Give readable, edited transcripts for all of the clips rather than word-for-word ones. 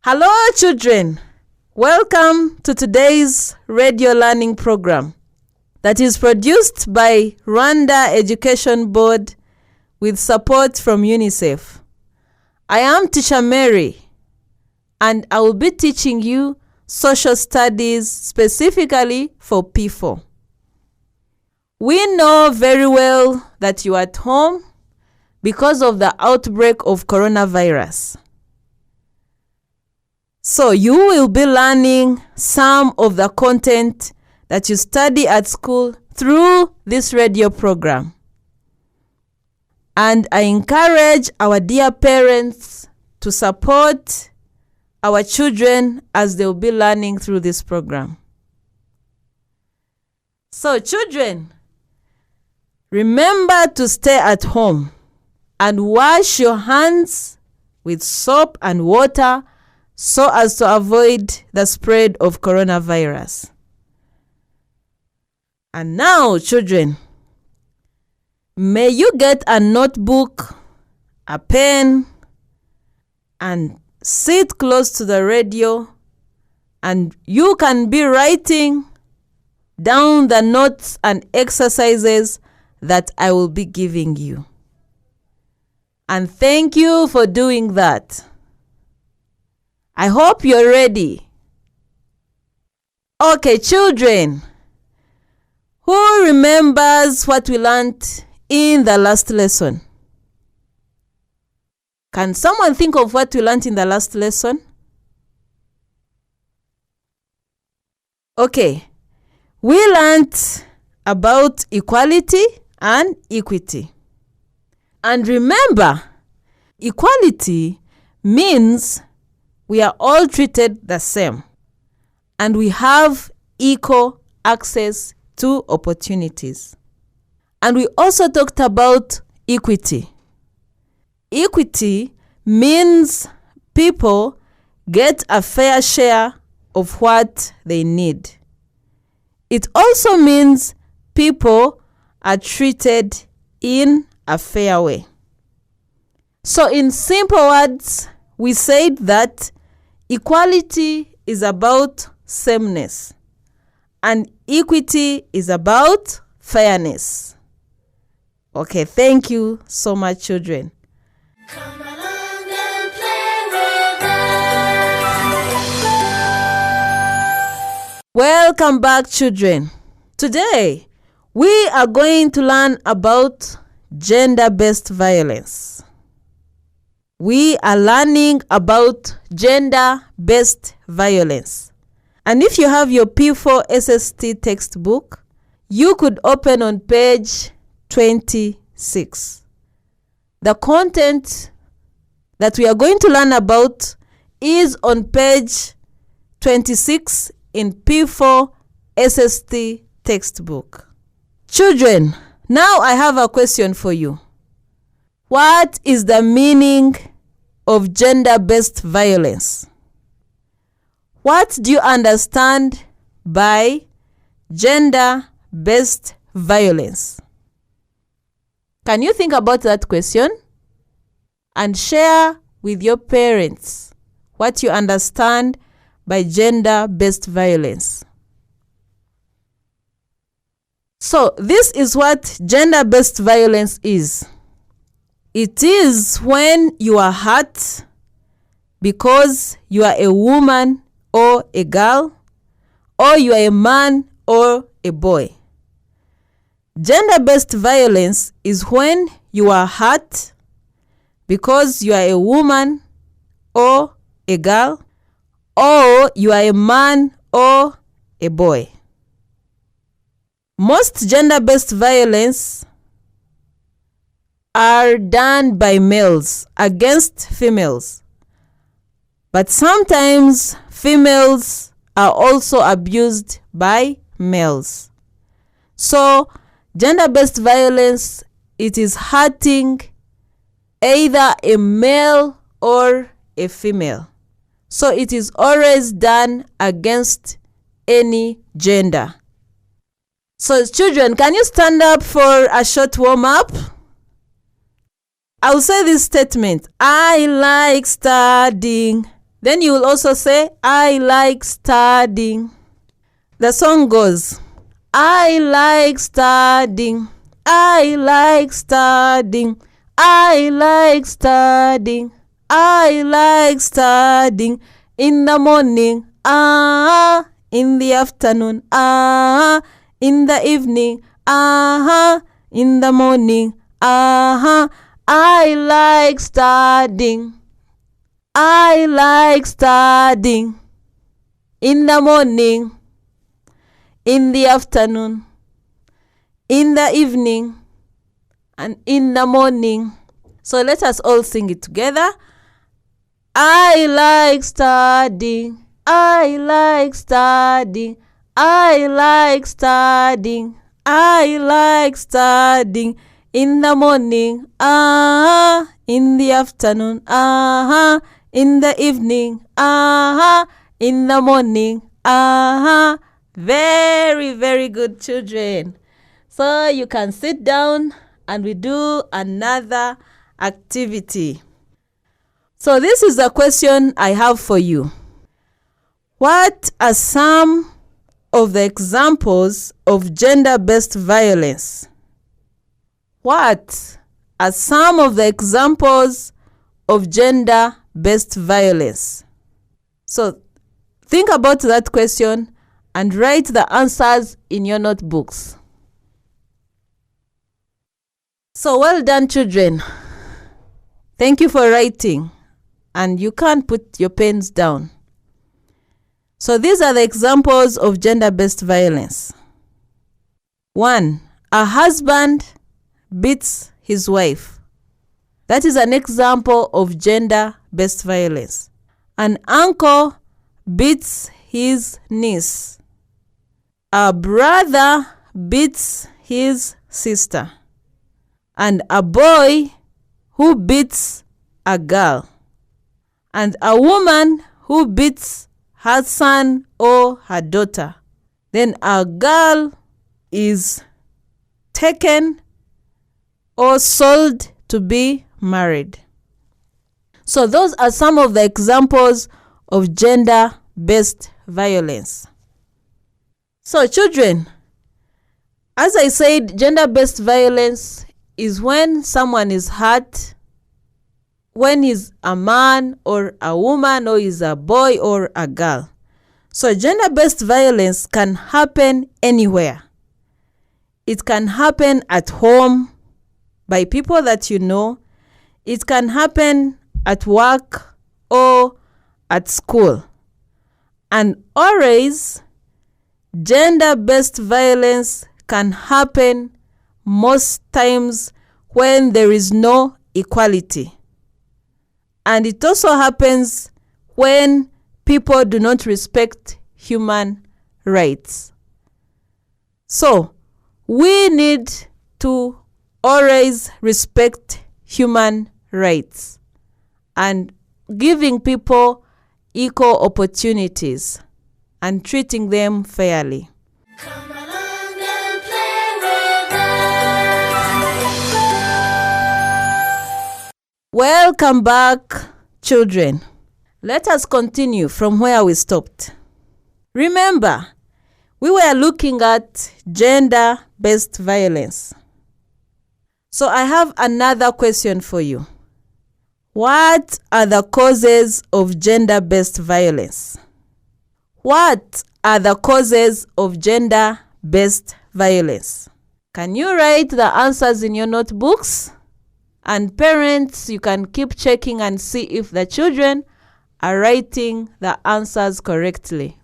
Hello, children. Welcome to today's radio learning program that is produced by Rwanda Education Board with support from UNICEF. I am Teacher Mary, and I will be teaching you social studies specifically for P4. We know very well that you are at home because of the outbreak of coronavirus. So you will be learning some of the content that you study at school through this radio program. And I encourage our dear parents to support our children as they will be learning through this program. So children, remember to stay at home and wash your hands with soap and water so as to avoid the spread of coronavirus. And now, children, may you get a notebook, a pen, and sit close to the radio, and you can be writing down the notes and exercises that I will be giving you. And thank you for doing that. I hope you're ready. Okay, children, who remembers what we learned in the last lesson? Can someone think of what we learned in the last lesson? Okay, we learned about equality and equity. And remember, equality means we are all treated the same, and we have equal access to opportunities. And we also talked about equity. Equity means people get a fair share of what they need. It also means people are treated in a fair way. So in simple words, we said that equality is about sameness and equity is about fairness. Okay, thank you so much, children. Come along and play with us. Welcome back, children. Today, we are going to learn about gender-based violence. We are learning about gender-based violence. And if you have your P4 SST textbook, you could open on page 26. The content that we are going to learn about is on page 26 in P4 SST textbook. Children, now I have a question for you. What is the meaning of gender-based violence? What do you understand by gender-based violence? Can you think about that question and share with your parents what you understand by gender-based violence? So, this is what gender-based violence is. It is when you are hurt because you are a woman or a girl, or you are a man or a boy. Gender-based violence is when you are hurt because you are a woman or a girl, or you are a man or a boy. Most gender-based violence are done by males against females. But sometimes females are also abused by males. So, gender-based violence, it is hurting either a male or a female. So, it is always done against any gender. So, children, can you stand up for a short warm-up? I'll say this statement. I like studying Then you will also say, I like studying. The song goes, I like studying. I like studying. I like studying. I like studying. In the morning, in the afternoon, in the evening, in the morning, I like studying. I like studying. In the morning, in the afternoon, in the evening, and in the morning. So let us all sing it together. I like studying. I like studying. I like studying. I like studying. In the morning, in the afternoon, in the evening, in the morning, Very, very good, children. So you can sit down and we do another activity. So this is the question I have for you. What are some of the examples of gender-based violence? What are some of the examples of gender-based violence? So think about that question and write the answers in your notebooks. So well done, children. Thank you for writing. And you can put your pens down. So these are the examples of gender-based violence. 1. A husband beats his wife. That is an example of gender-based violence. An uncle beats his niece. A brother beats his sister. And a boy who beats a girl. And a woman who beats her son or her daughter. Then a girl is taken or sold to be married. So those are some of the examples of gender-based violence. So children, as I said, gender-based violence is when someone is hurt, when he's a man or a woman or is a boy or a girl. So gender-based violence can happen anywhere. It can happen at home by people that you know. It can happen at work or at school. And always, gender-based violence can happen most times when there is no equality. And it also happens when people do not respect human rights. So, we need to always respect human rights and giving people equal opportunities and treating them fairly. Come along and play with us. Welcome back, children. Let us continue from where we stopped. Remember, we were looking at gender-based violence. So I have another question for you. What are the causes of gender-based violence? What are the causes of gender-based violence? Can you write the answers in your notebooks? And parents, you can keep checking and see if the children are writing the answers correctly.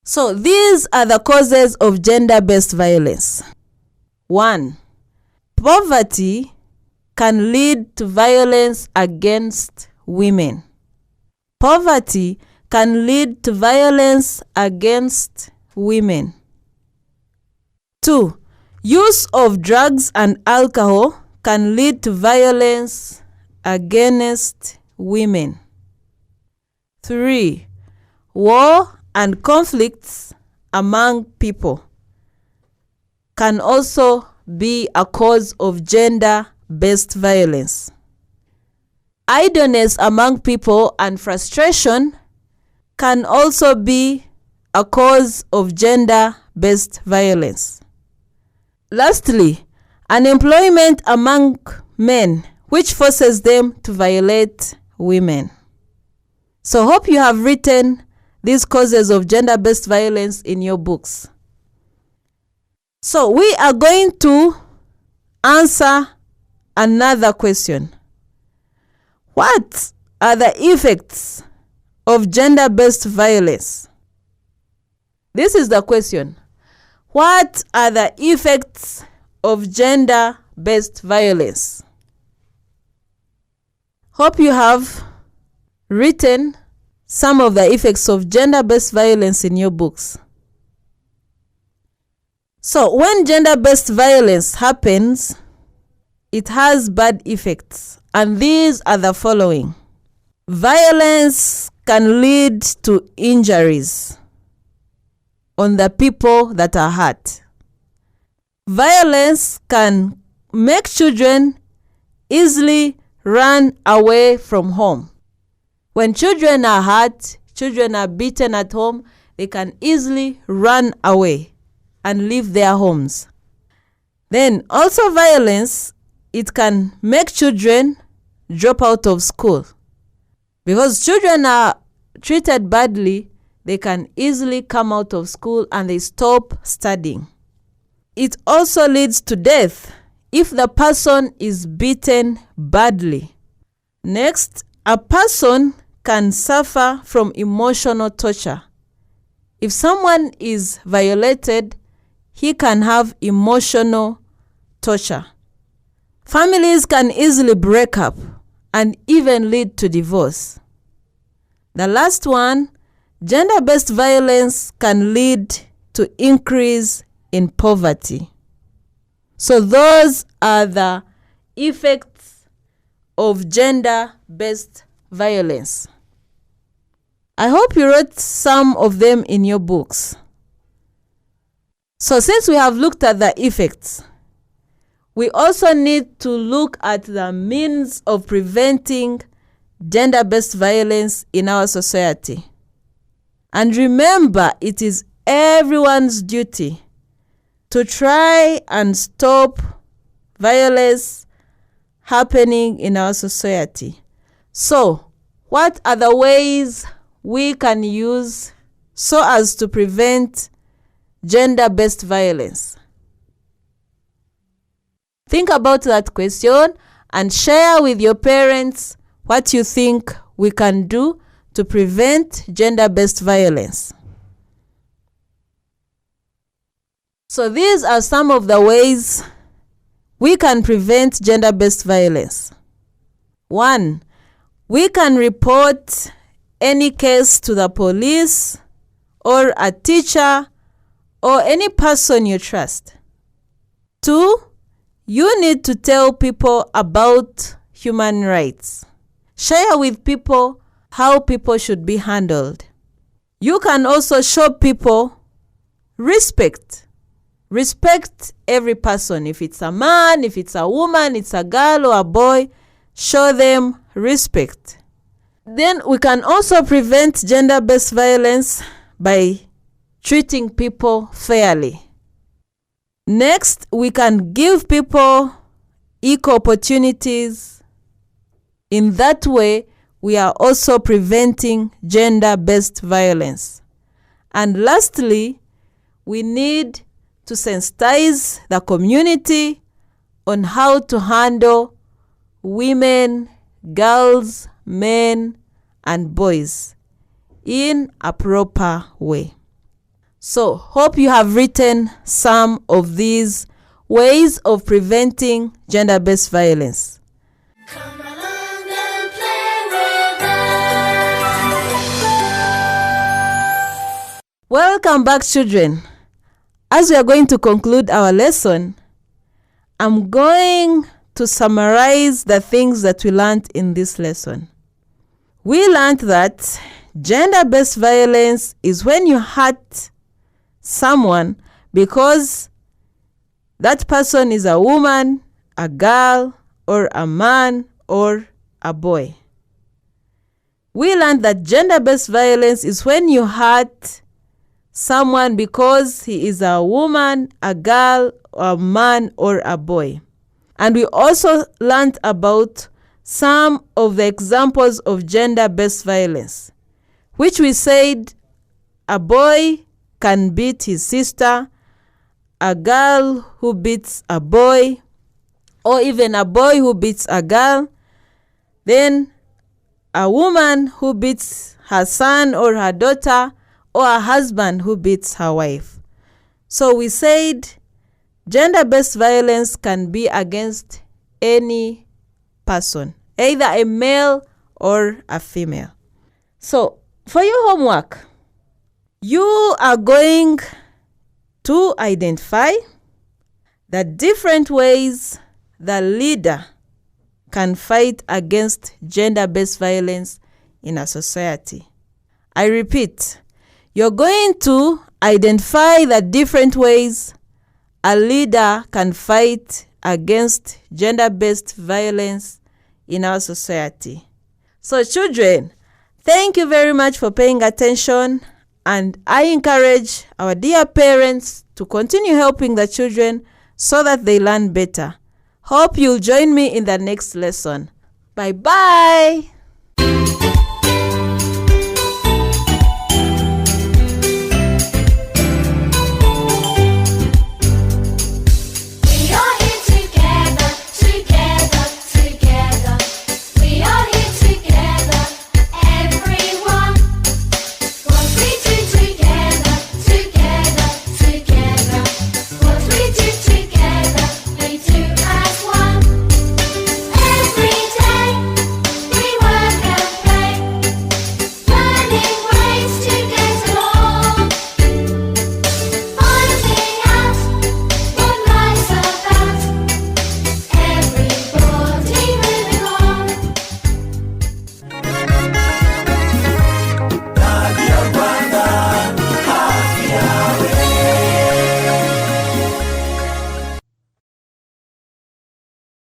So these are the causes of gender-based violence. 1. Poverty can lead to violence against women. Poverty can lead to violence against women. 2. Use of drugs and alcohol can lead to violence against women. 3. War and conflicts among people can also be a cause of gender-based violence. Idleness among people and frustration can also be a cause of gender-based violence. Lastly, unemployment among men, which forces them to violate women. So hope you have written these causes of gender-based violence in your books. So we are going to answer another question. What are the effects of gender-based violence? This is the question. What are the effects of gender-based violence? Hope you have written some of the effects of gender-based violence in your books. So when gender-based violence happens, it has bad effects, and these are the following. Violence can lead to injuries on the people that are hurt. Violence can make children easily run away from home. When children are hurt, children are beaten at home, they can easily run away and leave their homes. Then also violence, it can make children drop out of school. Because children are treated badly, they can easily come out of school and they stop studying. It also leads to death if the person is beaten badly. Next, a person can suffer from emotional torture. If someone is violated, he can have emotional torture. Families can easily break up and even lead to divorce. The last one, gender-based violence can lead to increase in poverty. So those are the effects of gender-based violence. I hope you wrote some of them in your books. So since we have looked at the effects, we also need to look at the means of preventing gender-based violence in our society. And remember, it is everyone's duty to try and stop violence happening in our society. So, what are the ways we can use so as to prevent gender-based violence? Think about that question and share with your parents what you think we can do to prevent gender-based violence. So these are some of the ways we can prevent gender-based violence. 1. We can report any case to the police or a teacher or any person you trust. 2. You need to tell people about human rights. Share with people how people should be handled. You can also show people respect. Respect every person. If it's a man, if it's a woman, it's a girl or a boy, show them respect. Then we can also prevent gender-based violence by treating people fairly. Next, we can give people equal opportunities. In that way, we are also preventing gender-based violence. And lastly, we need to sensitize the community on how to handle women, girls, men, and boys in a proper way. So, hope you have written some of these ways of preventing gender-based violence. Come along and play with us. Welcome back, children. As we are going to conclude our lesson, I'm going to summarize the things that we learned in this lesson. We learned that gender-based violence is when you hurt someone because that person is a woman, a girl, or a man, or a boy. We learned that gender-based violence is when you hurt someone because he is a woman, a girl, a man, or a boy. And we also learned about some of the examples of gender-based violence, which we said a boy can beat his sister, a girl who beats a boy, or even a boy who beats a girl, then a woman who beats her son or her daughter, or a husband who beats her wife. So we said gender-based violence can be against any person, either a male or a female. So for your homework, you are going to identify the different ways the leader can fight against gender-based violence in a society. I repeat, you're going to identify the different ways a leader can fight against gender-based violence in our society. So children, thank you very much for paying attention, and I encourage our dear parents to continue helping the children so that they learn better. Hope you'll join me in the next lesson. Bye-bye.